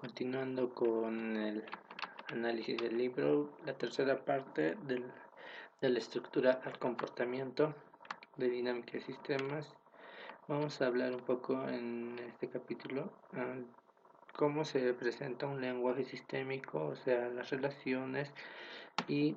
Continuando con el análisis del libro, la tercera parte de la estructura al comportamiento de dinámica de sistemas, vamos a hablar un poco en este capítulo cómo se presenta un lenguaje sistémico, o sea, las relaciones, y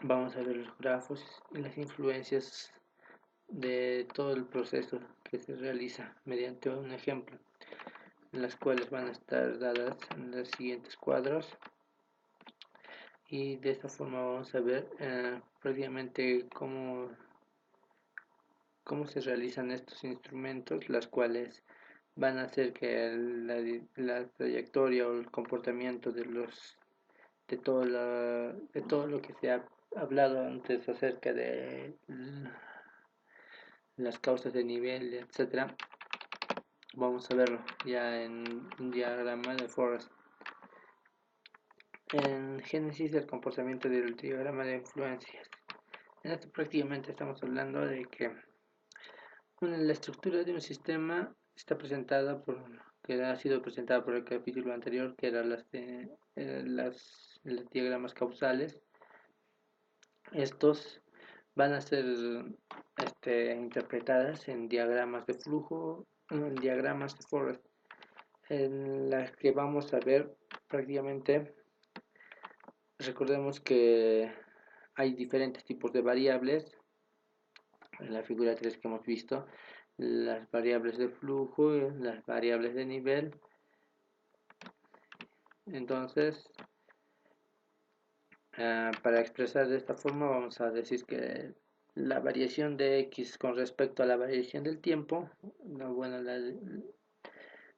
vamos a ver los grafos y las influencias de todo el proceso que se realiza mediante un ejemplo, las cuales van a estar dadas en los siguientes cuadros. Y de esta forma vamos a ver prácticamente cómo se realizan estos instrumentos, las cuales van a hacer que la trayectoria o el comportamiento de todo lo que se ha hablado antes acerca de las causas de nivel, etcétera. Vamos a verlo ya en un diagrama de Forrest. En génesis del comportamiento del diagrama de influencias. En esto prácticamente estamos hablando de que la estructura de un sistema está presentada que ha sido presentada por el capítulo anterior, que eran los diagramas causales. Estos van a ser interpretadas en diagramas de flujo, en diagramas de Forrest, en las que vamos a ver prácticamente. Recordemos que hay diferentes tipos de variables. En la figura 3 que hemos visto, las variables de flujo y las variables de nivel. Entonces, para expresar de esta forma, vamos a decir que la variación de x con respecto a la variación del tiempo,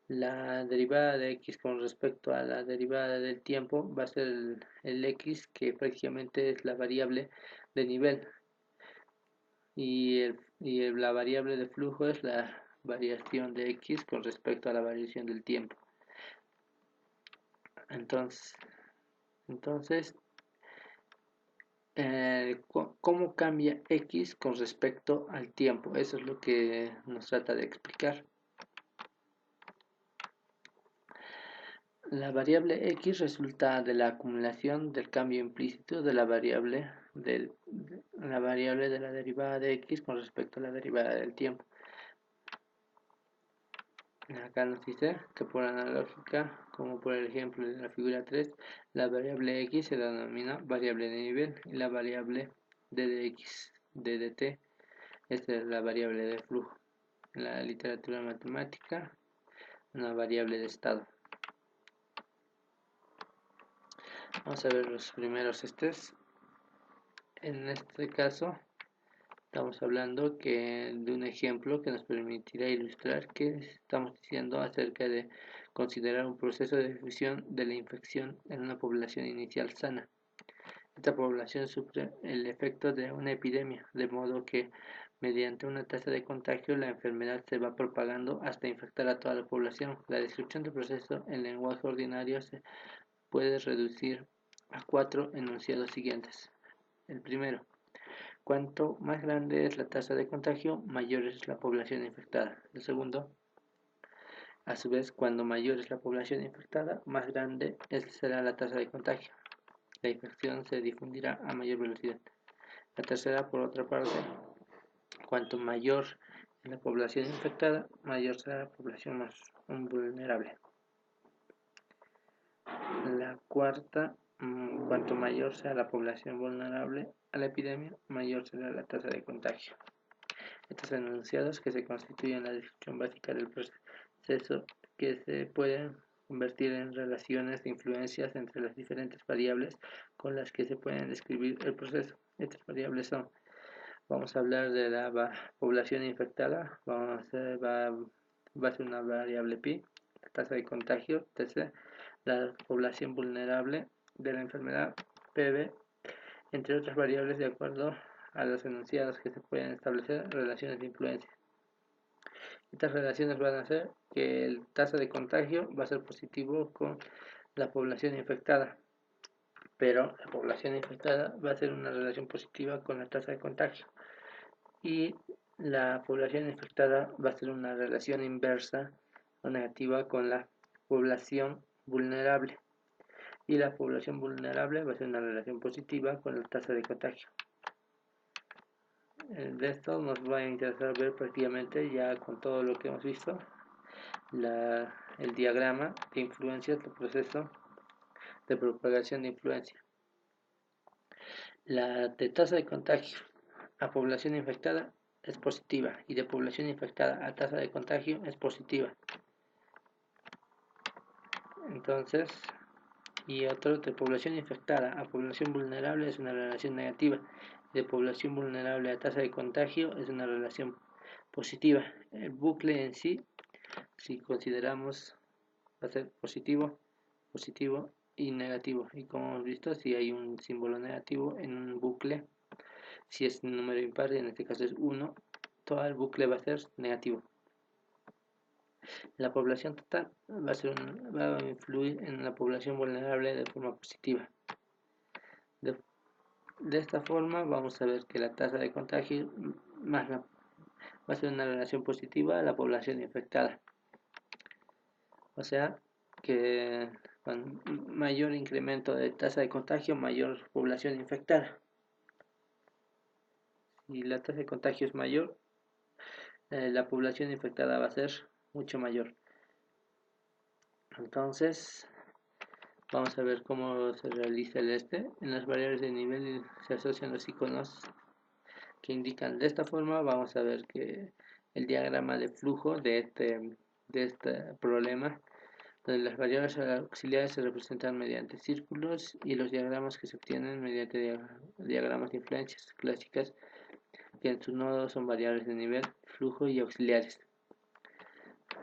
la derivada de x con respecto a la derivada del tiempo va a ser el x, que prácticamente es la variable de nivel, y la variable de flujo es la variación de x con respecto a la variación del tiempo. Entonces ¿cómo cambia x con respecto al tiempo? Eso es lo que nos trata de explicar. La variable x resulta de la acumulación del cambio implícito de la variable de la derivada de x con respecto a la derivada del tiempo. Acá nos dice que por analógica, como por el ejemplo de la figura 3, la variable x se denomina variable de nivel y la variable d de x, d de t, esta es la variable de flujo. En la literatura matemática, una variable de estado. Vamos a ver los primeros En este caso, estamos hablando de un ejemplo que nos permitirá ilustrar qué estamos diciendo acerca de considerar un proceso de difusión de la infección en una población inicial sana. Esta población sufre el efecto de una epidemia, de modo que mediante una tasa de contagio la enfermedad se va propagando hasta infectar a toda la población. La descripción del proceso en lenguaje ordinario se puede reducir a 4 enunciados siguientes. El primero: cuanto más grande es la tasa de contagio, mayor es la población infectada. El segundo: a su vez, cuando mayor es la población infectada, más grande será la tasa de contagio. La infección se difundirá a mayor velocidad. La tercera, por otra parte: cuanto mayor es la población infectada, mayor será la población más vulnerable. La cuarta: cuanto mayor sea la población vulnerable a la epidemia, mayor será la tasa de contagio. Estos enunciados, que se constituyen la descripción básica del proceso, que se pueden convertir en relaciones de influencias entre las diferentes variables con las que se pueden describir el proceso. Estas variables son: vamos a hablar de la población infectada, va a ser una variable pi, la tasa de contagio, tc, la población vulnerable de la enfermedad, pb, entre otras variables de acuerdo a los enunciados, que se pueden establecer relaciones de influencia. Estas relaciones van a hacer que el tasa de contagio va a ser positivo con la población infectada, pero la población infectada va a ser una relación positiva con la tasa de contagio, y la población infectada va a ser una relación inversa o negativa con la población vulnerable. Y la población vulnerable va a ser una relación positiva con la tasa de contagio. De esto nos va a interesar ver prácticamente, ya con todo lo que hemos visto, el diagrama de influencias del proceso de propagación de influencia. La de tasa de contagio a población infectada es positiva y de población infectada a tasa de contagio es positiva. Entonces, y otro, de población infectada a población vulnerable es una relación negativa. De población vulnerable a tasa de contagio es una relación positiva. El bucle en sí, si consideramos, va a ser positivo, positivo y negativo. Y como hemos visto, si hay un símbolo negativo en un bucle, si es un número impar, en este caso es 1, todo el bucle va a ser negativo. La población total va a influir en la población vulnerable de forma positiva. De esta forma vamos a ver que la tasa de contagio va a ser una relación positiva a la población infectada. O sea que con mayor incremento de tasa de contagio, mayor población infectada. Si la tasa de contagio es mayor, la población infectada va a ser mucho mayor. Entonces, vamos a ver cómo se realiza el En las variables de nivel se asocian los iconos que indican. De esta forma vamos a ver que el diagrama de flujo de este problema, donde las variables auxiliares se representan mediante círculos y los diagramas que se obtienen mediante diagramas de influencias clásicas, que en sus nodos son variables de nivel, flujo y auxiliares.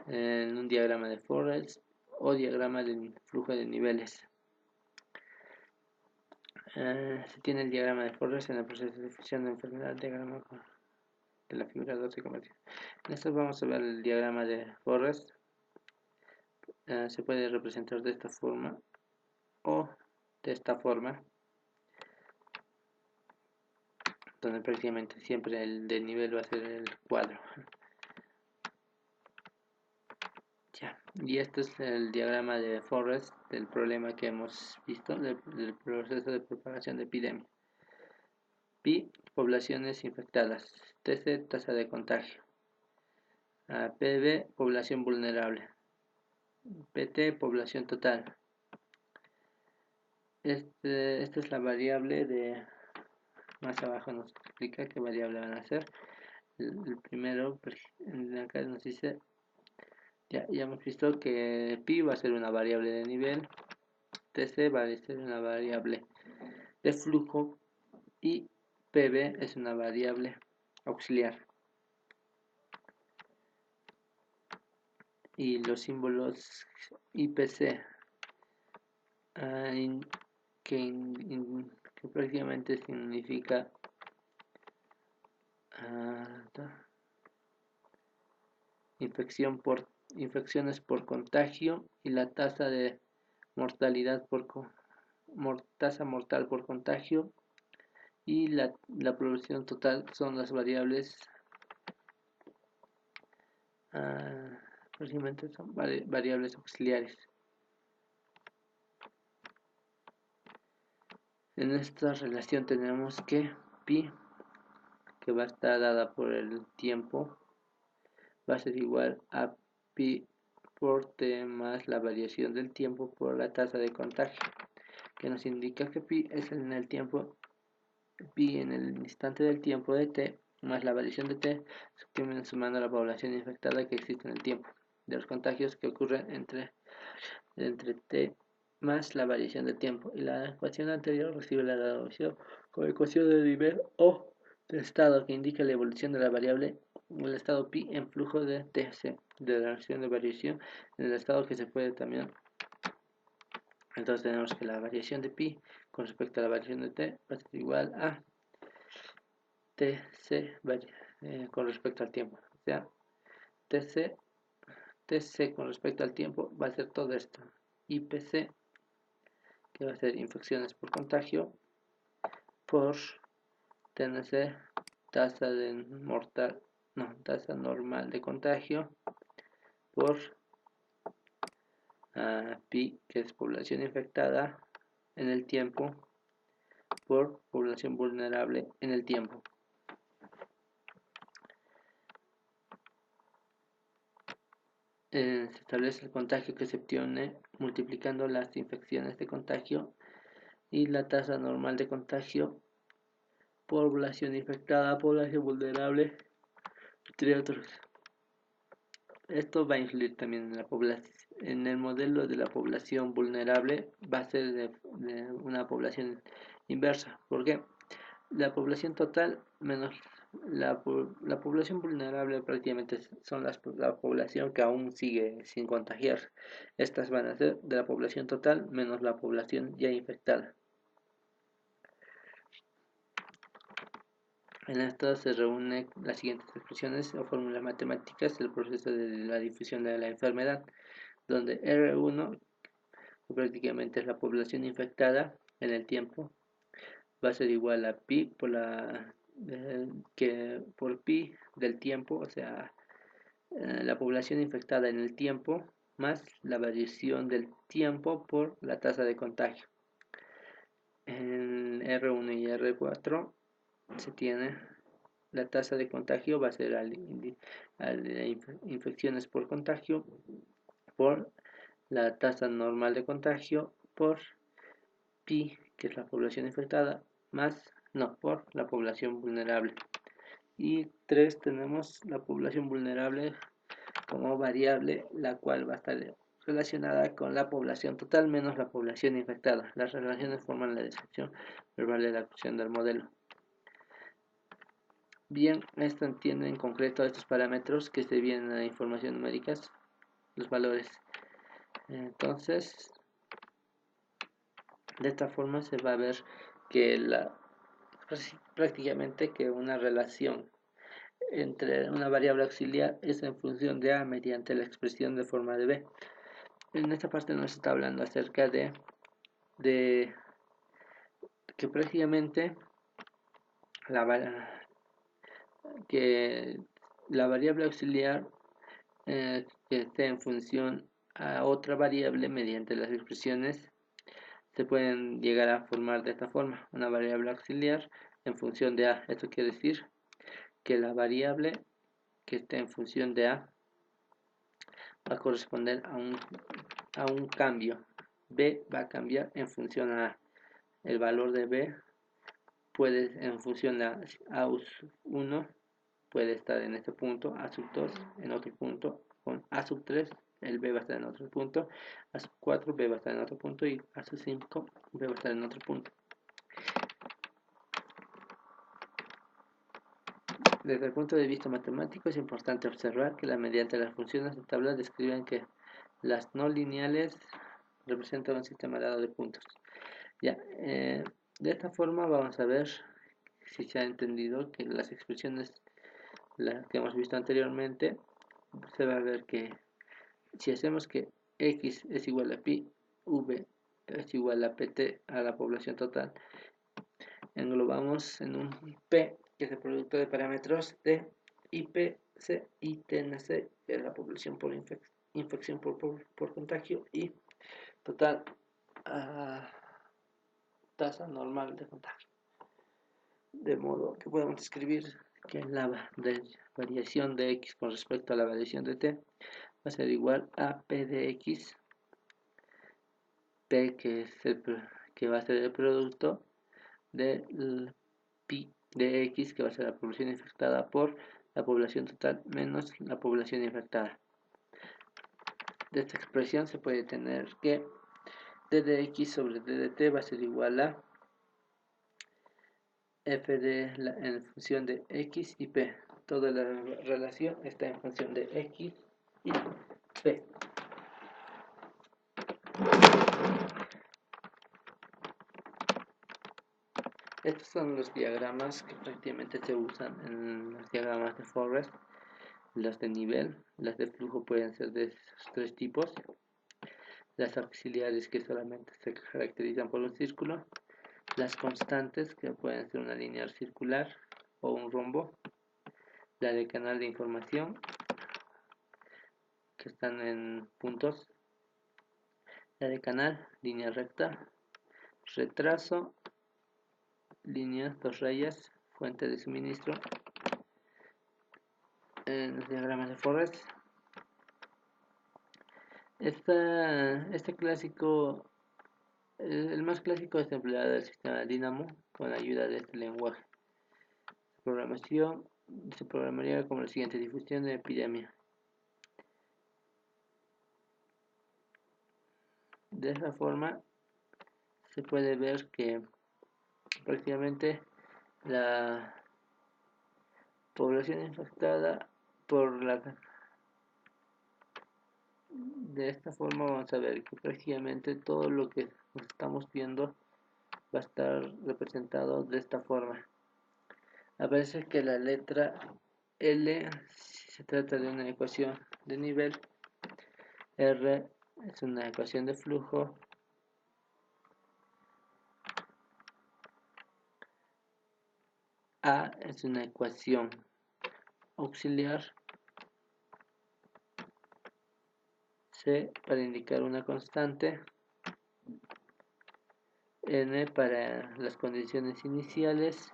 En un diagrama de Forrest o diagrama de flujo de niveles. Se tiene el diagrama de Forrest en el proceso de definición de enfermedad, diagrama de la figura 12 comercial. En esto vamos a ver el diagrama de Forrest. Se puede representar de esta forma o de esta forma, donde prácticamente siempre el de nivel va a ser el cuadro. Ya. Y este es el diagrama de Forrest del problema que hemos visto del proceso de propagación de epidemia. Pi, poblaciones infectadas. TC, tasa de contagio. PB, población vulnerable. PT, población total. Esta es la variable de... Más abajo nos explica qué variable van a ser. El primero, acá nos dice... Ya hemos visto que pi va a ser una variable de nivel. TC va a ser una variable de flujo. Y PB es una variable auxiliar. Y los símbolos IPC que prácticamente significa infecciones por contagio y la tasa de mortalidad tasa mortal por contagio y la población total son las variables prácticamente son variables auxiliares. En esta relación tenemos que pi, que va a estar dada por el tiempo, va a ser igual a pi por t más la variación del tiempo por la tasa de contagio, que nos indica que pi es en el tiempo, pi en el instante del tiempo de t más la variación de t, se obtiene sumando la población infectada que existe en el tiempo de los contagios que ocurren entre t más la variación de tiempo, y la ecuación anterior recibe la denominación como ecuación de nivel o de estado que indica la evolución de la variable el estado pi en flujo de TC, de la relación de variación en el estado que se puede también. Entonces tenemos que la variación de pi con respecto a la variación de t va a ser igual a TC con respecto al tiempo. O sea, TC con respecto al tiempo va a ser todo esto. IPC, que va a ser infecciones por contagio, por TNC, tasa normal de contagio, por pi, que es población infectada en el tiempo, por población vulnerable en el tiempo. Se establece el contagio que se obtiene multiplicando las infecciones de contagio y la tasa normal de contagio, población infectada, población vulnerable, entre otros. Esto va a influir también en la población. En el modelo de la población vulnerable va a ser de una población inversa. ¿Por qué? La población total menos la población vulnerable prácticamente son la población que aún sigue sin contagiar. Estas van a ser de la población total menos la población ya infectada. En esto se reúnen las siguientes expresiones o fórmulas matemáticas del proceso de la difusión de la enfermedad, donde R1, que prácticamente es la población infectada en el tiempo, va a ser igual a pi por por pi del tiempo, o sea, la población infectada en el tiempo más la variación del tiempo por la tasa de contagio. En R1 y R4 se tiene la tasa de contagio, va a ser infecciones por contagio por la tasa normal de contagio por pi, que es la población infectada, por la población vulnerable. Y 3 tenemos la población vulnerable como variable, la cual va a estar relacionada con la población total menos la población infectada. Las relaciones forman la descripción verbal de la ecuación del modelo. Bien, esto entiende en concreto estos parámetros que se vienen a información numéricas, los valores. Entonces, de esta forma se va a ver que prácticamente que una relación entre una variable auxiliar es en función de A mediante la expresión de forma de B. En esta parte nos está hablando acerca de que prácticamente la variable auxiliar que esté en función a otra variable mediante las expresiones se pueden llegar a formar de esta forma: una variable auxiliar en función de A. Esto quiere decir que la variable que esté en función de A va a corresponder a un cambio. B va a cambiar en función a A. El valor de B puede, en función a A1, puede estar en este punto, A2 en otro punto, con A3 el B va a estar en otro punto, A4 B va a estar en otro punto y A5 B va a estar en otro punto. Desde el punto de vista matemático es importante observar que mediante las funciones de tabla describen que las no lineales representan un sistema dado de puntos. Ya, de esta forma vamos a ver si se ha entendido que las expresiones que hemos visto anteriormente, se va a ver que si hacemos que x es igual a pi, v es igual a pt, a la población total, englobamos en un p, que es el producto de parámetros de ip, c y tnc, que es la población por infección por contagio, y total tasa normal de contagio. De modo que podemos escribir que la variación de x con respecto a la variación de t va a ser igual a p de x, p que va a ser el producto del pi de x, que va a ser la población infectada, por la población total menos la población infectada. De esta expresión se puede tener que d de x sobre d de t va a ser igual a f en función de x y p. Toda la relación está en función de x y p. Estos son los diagramas que prácticamente se usan en los diagramas de Forrest. Las de nivel, las de flujo pueden ser de esos tres tipos. Las auxiliares, que solamente se caracterizan por un círculo. Las constantes, que pueden ser una línea circular o un rombo. La de canal de información, que están en puntos. La de canal, línea recta, retraso, línea, dos rayas, fuente de suministro. En los diagramas de Forrest, este clásico, el más clásico es emplear el sistema Dynamo con ayuda de este lenguaje. Programación se programaría como la siguiente: difusión de epidemia. De esa forma se puede ver que prácticamente la población infectada por la... De esta forma vamos a ver que prácticamente todo lo que estamos viendo va a estar representado de esta forma. Aparece que la letra L, si se trata de una ecuación de nivel, R es una ecuación de flujo, A es una ecuación auxiliar, C para indicar una constante, N para las condiciones iniciales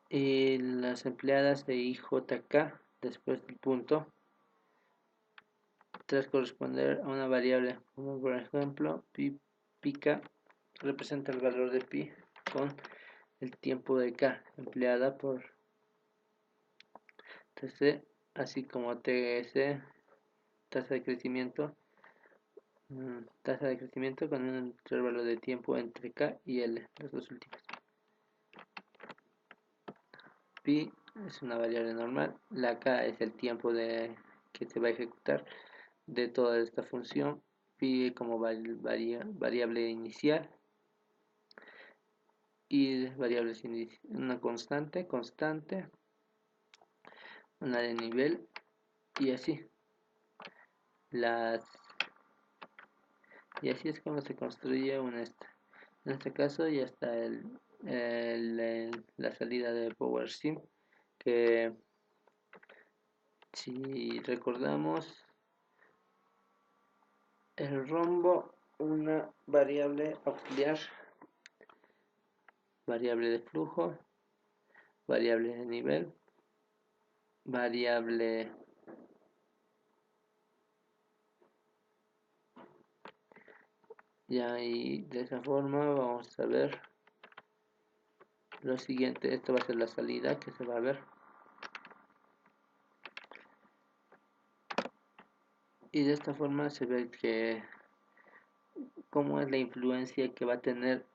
y las empleadas de IJK después del punto, tras corresponder a una variable, como por ejemplo pica representa el valor de pi con el tiempo de k empleada por tc, así como tc, tasa de crecimiento con un intervalo de tiempo entre k y l, las dos últimas. Pi es una variable normal, la k es el tiempo que se va a ejecutar de toda esta función, pi como variable inicial y variables una constante, una de nivel y así. Y así es como se construye un esta. En este caso ya está la salida de PowerSim, que si recordamos el rombo, una variable auxiliar, variable de flujo, variable de nivel, variable ya, y de esa forma vamos a ver lo siguiente. Esto va a ser la salida que se va a ver, y de esta forma se ve que cómo es la influencia que va a tener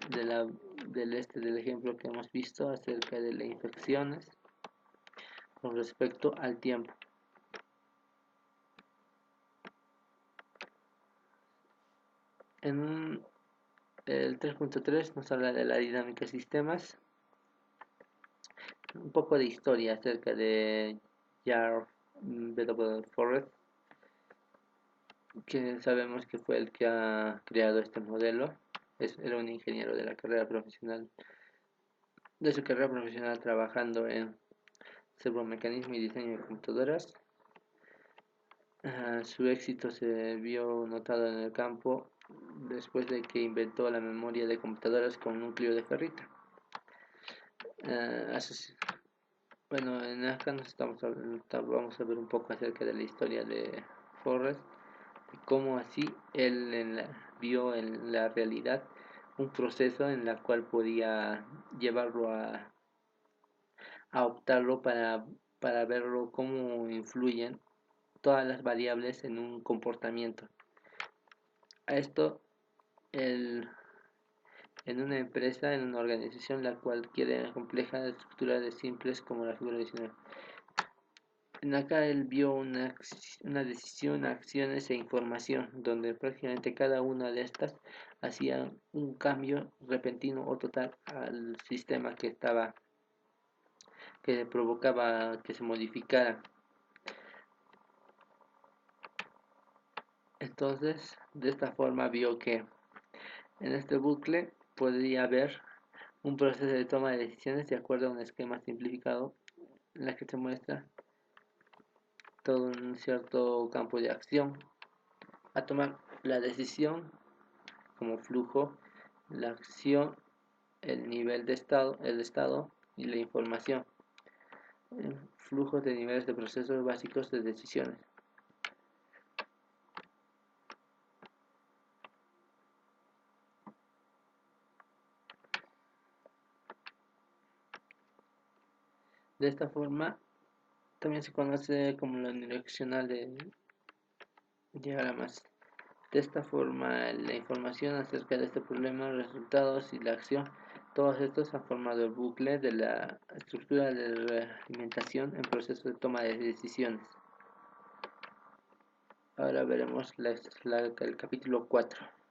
del ejemplo que hemos visto acerca de las infecciones con respecto al tiempo. El 3.3 nos habla de la dinámica de sistemas, un poco de historia acerca de Jar W. Forrest, que sabemos que fue el que ha creado este modelo. Era un ingeniero de su carrera profesional trabajando en servomecanismo y diseño de computadoras. Su éxito se vio notado en el campo después de que inventó la memoria de computadoras con núcleo de ferrita. Bueno, en acá vamos a ver un poco acerca de la historia de Forrest, y cómo así él vio en la realidad un proceso en el cual podía llevarlo a optarlo para verlo cómo influyen todas las variables en un comportamiento. A esto, en una empresa, en una organización la cual quiere compleja estructura de simples como la figura 19. En acá él vio una decisión, acciones e información, donde prácticamente cada una de estas hacía un cambio repentino o total al sistema que provocaba que se modificara. Entonces, de esta forma vio que en este bucle podría haber un proceso de toma de decisiones de acuerdo a un esquema simplificado en la que se muestra todo un cierto campo de acción a tomar la decisión como flujo, la acción, el nivel de estado, el estado y la información. Flujo de niveles de procesos básicos de decisiones. De esta forma, también se conoce como la unidireccional de diagramas. De esta forma, la información acerca de este problema, los resultados y la acción, todos estos han formado el bucle de la estructura de realimentación en proceso de toma de decisiones. Ahora veremos el capítulo 4.